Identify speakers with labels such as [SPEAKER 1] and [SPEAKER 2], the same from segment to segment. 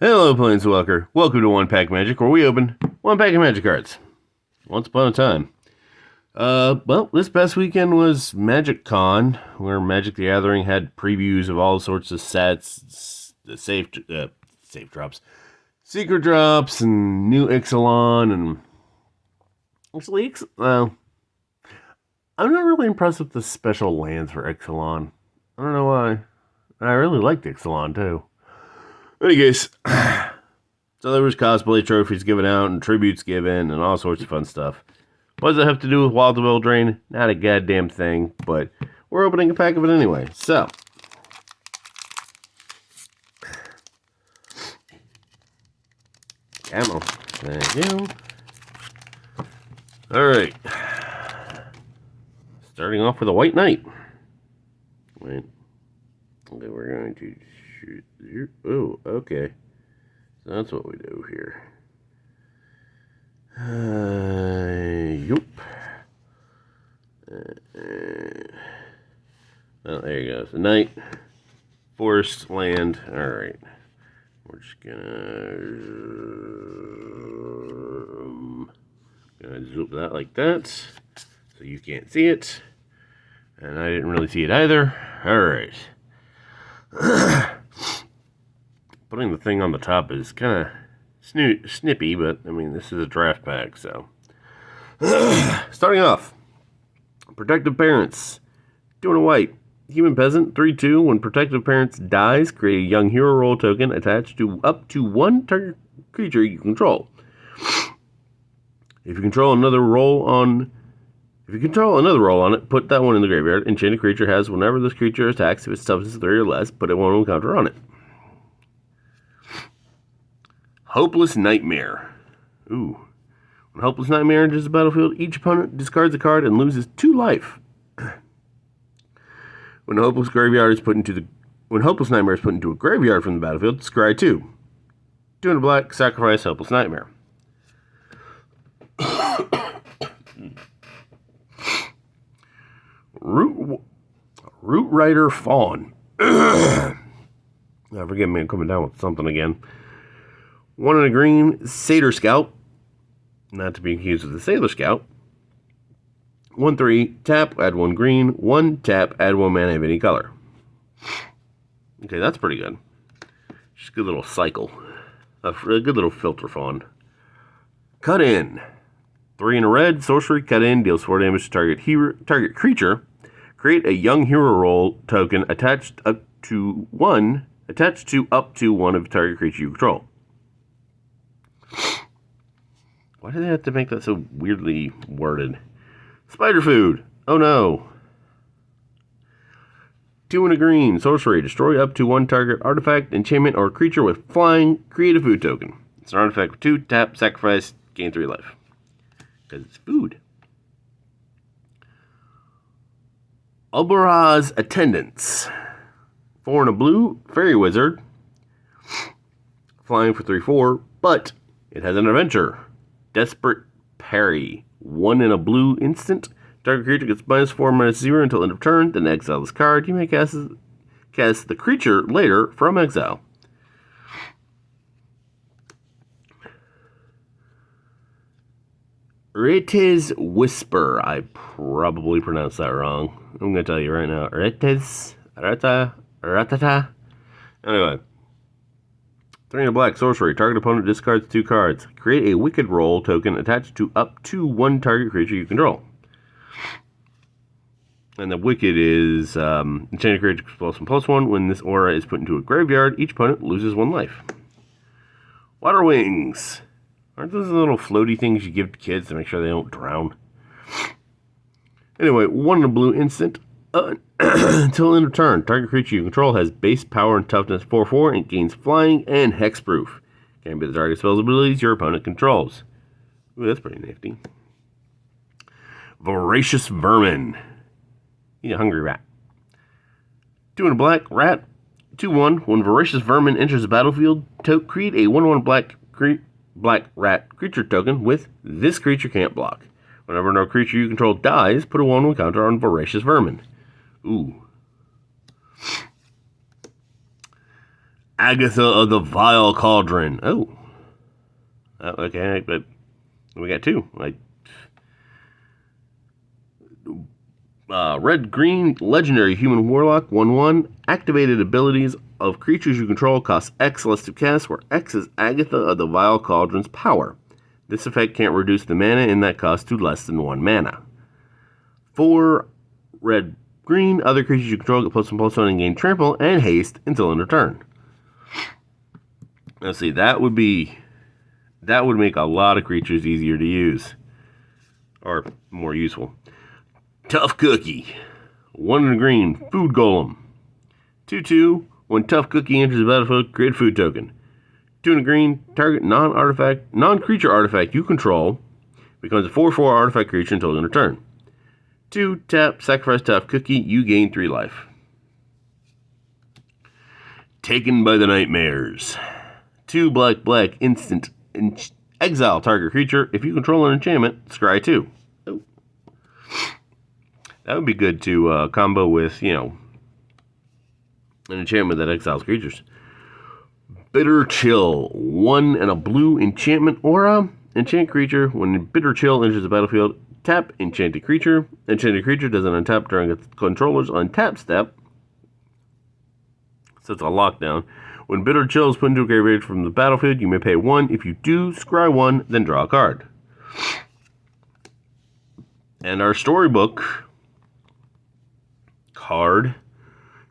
[SPEAKER 1] Hello, Planeswalker. Welcome to One Pack Magic, where we open one pack of Magic cards. Once upon a time. Well, this past weekend was Magic Con, where Magic the Gathering had previews of all sorts of sets, the safe drops, secret drops, and new Ixalan, and actually, well, I'm not really impressed with the special lands for Ixalan. I don't know why. I really liked Ixalan, too. In any case, so there was cosplay trophies given out and tributes given and all sorts of fun stuff. What does it have to do with Wild of Eldraine? Not a goddamn thing, but we're opening a pack of it anyway. So, ammo. Thank you. Alright. Starting off with a White Knight. Wait. Okay, we're going to shoot. Oh, okay. So that's what we do here. Yup. Well, there you go. So Knight, forest, land. Alright. We're just gonna zoom that like that. So you can't see it. And I didn't really see it either. Alright. Putting the thing on the top is kind of snippy, but I mean, this is a draft pack, so. Starting off, Protective Parents. 2 and a white. Human Peasant, 3/2. When Protective Parents dies, create a young hero role token attached to up to one target creature you control. If you control another role on it, put that one in the graveyard. Enchanted creature has whenever this creature attacks, if it's toughness 3 or less, put a 1/1 counter on it. Hopeless Nightmare. Ooh. When Hopeless Nightmare enters the battlefield, each opponent discards a card and loses 2 life. When Hopeless Nightmare is put into a graveyard from the battlefield, scry 2. 2 and a black, sacrifice Hopeless Nightmare. Root Rider Fawn. Forgive me, I'm coming down with something again. 1 and a green, Satyr Scout. Not to be confused with the Sailor Scout. 1/3, tap, add 1 green. 1 tap, add 1 mana of any color. Okay, that's pretty good. Just a good little cycle. A good little filter fawn. Cut In. 3 and a red, sorcery, cut in, deals 4 damage to target creature. Create a young hero role token attached to up to one of the target creature you control. Why do they have to make that so weirdly worded? Spider Food. Oh no. 2 and a green, sorcery, destroy up to 1 target artifact, enchantment, or creature with flying, create a food token. It's an artifact with 2, tap, sacrifice, gain 3 life. Because it's food. Albaraz Attendants. 4 and a blue, Fairy Wizard. Flying for 3/4, but it has an adventure. Desperate Parry. 1 and a blue instant. Target creature gets -4/-0 until end of turn. Then exile this card. You may cast the creature later from exile. Rete's Whisper. I probably pronounced that wrong. I'm going to tell you right now. Ratata. Anyway. 3 and a black, sorcery. Target opponent discards 2 cards. Create a Wicked Roll token attached to up to 1 target creature you control. And the Wicked is enchanted creature +1/+1. When this aura is put into a graveyard, each opponent loses 1 life. Water Wings. Aren't those the little floaty things you give to kids to make sure they don't drown? Anyway, 1 and a blue instant. Until end of turn, target creature you control has base power and toughness 4/4 and gains flying and hexproof. Can't be the target spells abilities your opponent controls. Ooh, that's pretty nifty. Voracious Vermin. Eat a hungry rat. 2 and a black, rat. 2/1. When Voracious Vermin enters the battlefield, create a 1/1 black rat creature token with this creature can't block. Whenever no creature you control dies, put a 1/1 counter on Voracious Vermin. Ooh. Agatha of the Vile Cauldron. Oh. Okay, but we got two. Like, red green legendary human warlock 1/1. Activated abilities of creatures you control cost X less to cast, where X is Agatha of the Vile Cauldron's power. This effect can't reduce the mana in that cost to less than 1 mana. 4 red green. Other creatures you control get +1/+1 and gain trample and haste until end of turn. Let's see, that would make a lot of creatures easier to use. Or more useful. Tough Cookie. 1 in a green, food golem. 2/2, when Tough Cookie enters the battlefield, create a food token. 2 in a green, target non-creature artifact you control becomes a 4/4 artifact creature until end of turn. 2, tap, sacrifice Tough Cookie, you gain 3 life. Taken by the Nightmares. 2 black, instant, exile target creature. If you control an enchantment, scry 2. Oh. That would be good to combo with, an enchantment that exiles creatures. Bitter Chill. 1 and a blue enchantment aura. Enchant creature. When Bitter Chill enters the battlefield, tap enchanted creature. Enchanted creature doesn't untap during its controller's untap step. So it's a lockdown. When Bitter Chill is put into a graveyard from the battlefield, you may pay 1. If you do, scry 1, then draw a card. And our storybook card,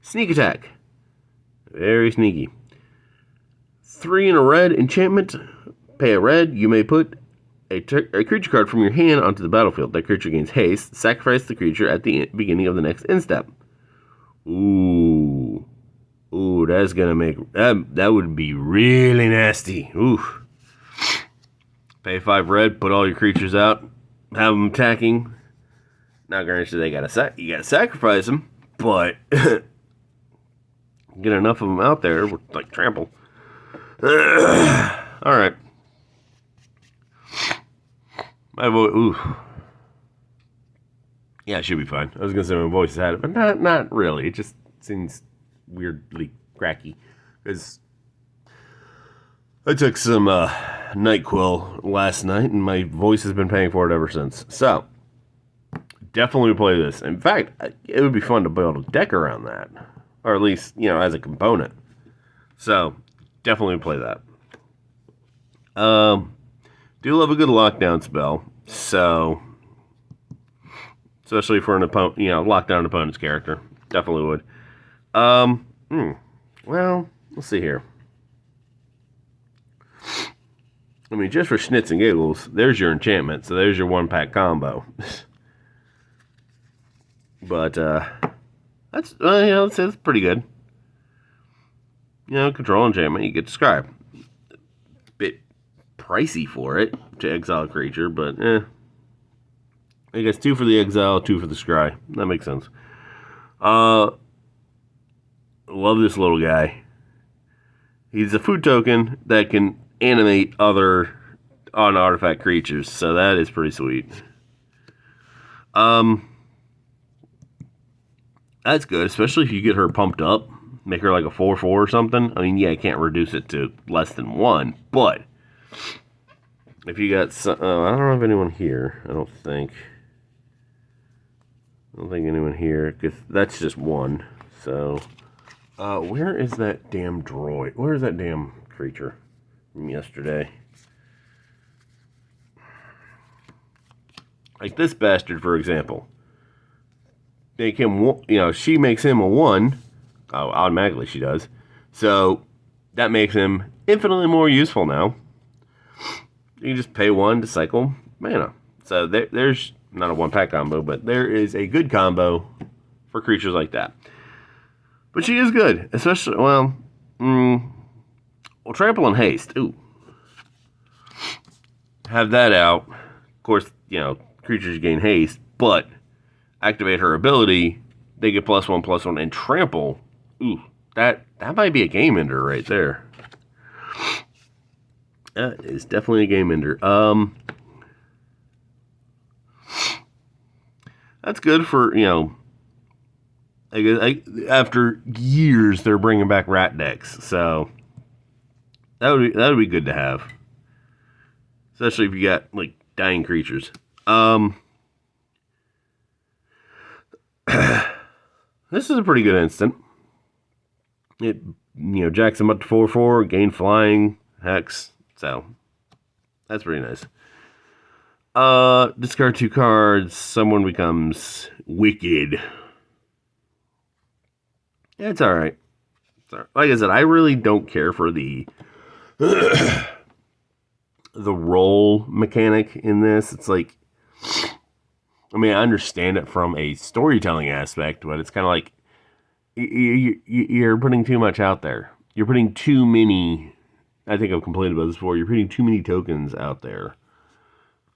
[SPEAKER 1] Sneak Attack. Very sneaky. 3 in a red enchantment. Pay a red. You may put a creature card from your hand onto the battlefield. That creature gains haste. Sacrifice the creature at the beginning of the next end step. Ooh, that's gonna make that would be really nasty. Ooh. Pay 5 red. Put all your creatures out. Have them attacking. Not granted, you gotta sacrifice them, but get enough of them out there with like trample. All right. My voice. Ooh. Yeah, it should be fine. I was gonna say my voice had it, but not really. It just seems weirdly cracky because I took some NyQuil last night, and my voice has been paying for it ever since. So definitely play this. In fact, it would be fun to build a deck around that, or at least as a component. So definitely play that. Do love a good lockdown spell. So, especially for an opponent, lockdown an opponent's character, definitely would. Well, let's see here. I mean, just for schnitz and giggles, there's your enchantment. So there's your 1-pack combo. But that's that's pretty good. Control enchantment, you get to scry. Bit pricey for it to exile a creature, but I guess 2 for the exile, 2 for the scry. That makes sense. Love this little guy. He's a food token that can animate other on-artifact creatures, so that is pretty sweet. That's good, especially if you get her pumped up. Make her like a 4/4 or something. I mean, yeah, I can't reduce it to less than 1, but if you got some, I don't have anyone here. I don't think anyone here, because that's just 1. So, where is that damn droid? Where is that damn creature from yesterday? Like this bastard, for example. Make him, she makes him a 1. Oh, automatically she does. So that makes him infinitely more useful now. You can just pay 1 to cycle mana. So there's not a 1-pack combo, but there is a good combo for creatures like that. But she is good, especially trample and haste. Ooh, have that out. Of course, creatures gain haste, but activate her ability, they get +1/+1 and trample. Ooh, that might be a game ender right there. That is definitely a game ender. That's good for After years, they're bringing back rat decks, so that would be good to have, especially if you got like dying creatures. This is a pretty good instant. It jacks them up to 4/4, gain flying, hex, so that's pretty nice. Discard 2 cards. Someone becomes wicked. Yeah, it's all right. Like I said, I really don't care for the the roll mechanic in this. It's like, I mean, I understand it from a storytelling aspect, but it's kind of like you're putting too much out there. You're putting too many. I think I've complained about this before. You're putting too many tokens out there.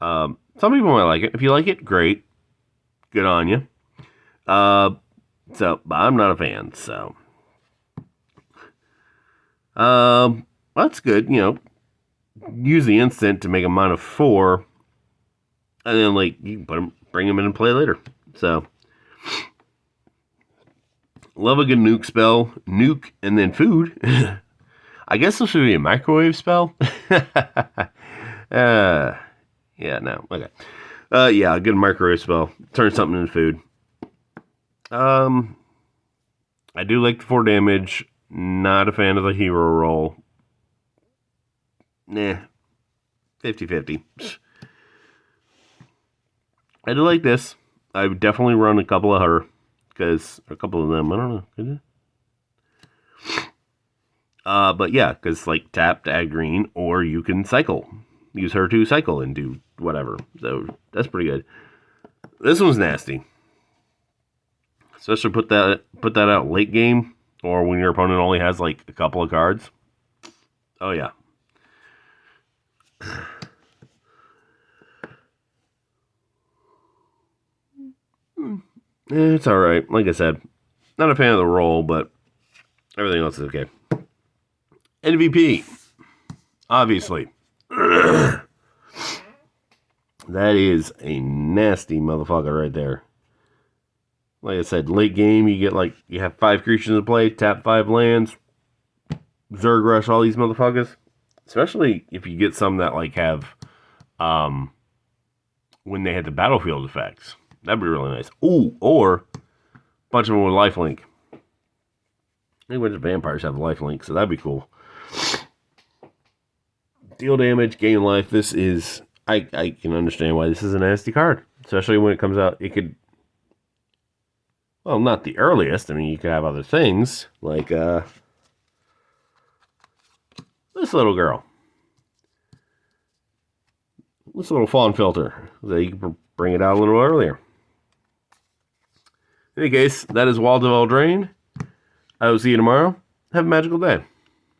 [SPEAKER 1] Some people might like it. If you like it, great. Good on you. But I'm not a fan, so. That's good, use the instant to make a mana 4, and then, like, you can bring them in and play later, so. Love a good nuke spell. Nuke and then food. I guess this should be a microwave spell. Yeah, no. Okay. Yeah, a good microwave spell. Turn something into food. I do like the 4 damage. Not a fan of the hero roll. Nah. 50-50. I do like this. I would definitely run a couple of her. Because a couple of them, I don't know. Could you? But yeah, because like tap to add green, or you can cycle. Use her to cycle and do whatever. So that's pretty good. This one's nasty. Especially put that out late game, or when your opponent only has like a couple of cards. Oh yeah. It's alright. Like I said, not a fan of the roll, but everything else is okay. MVP. Obviously. That is a nasty motherfucker right there. Like I said, late game, you have 5 creatures in play, tap 5 lands, Zerg Rush all these motherfuckers. Especially if you get some that like have, when they had the battlefield effects. That'd be really nice. Ooh, or a bunch of them with lifelink. I think a bunch of vampires have lifelink, so that'd be cool. Deal damage, gain life. This is, I can understand why this is a nasty card. Especially when it comes out, it could, well, not the earliest. I mean, you could have other things, like, this little girl. This little fawn filter. So you can bring it out a little earlier. In any case, that is Walt of Eldraine. I will see you tomorrow. Have a magical day.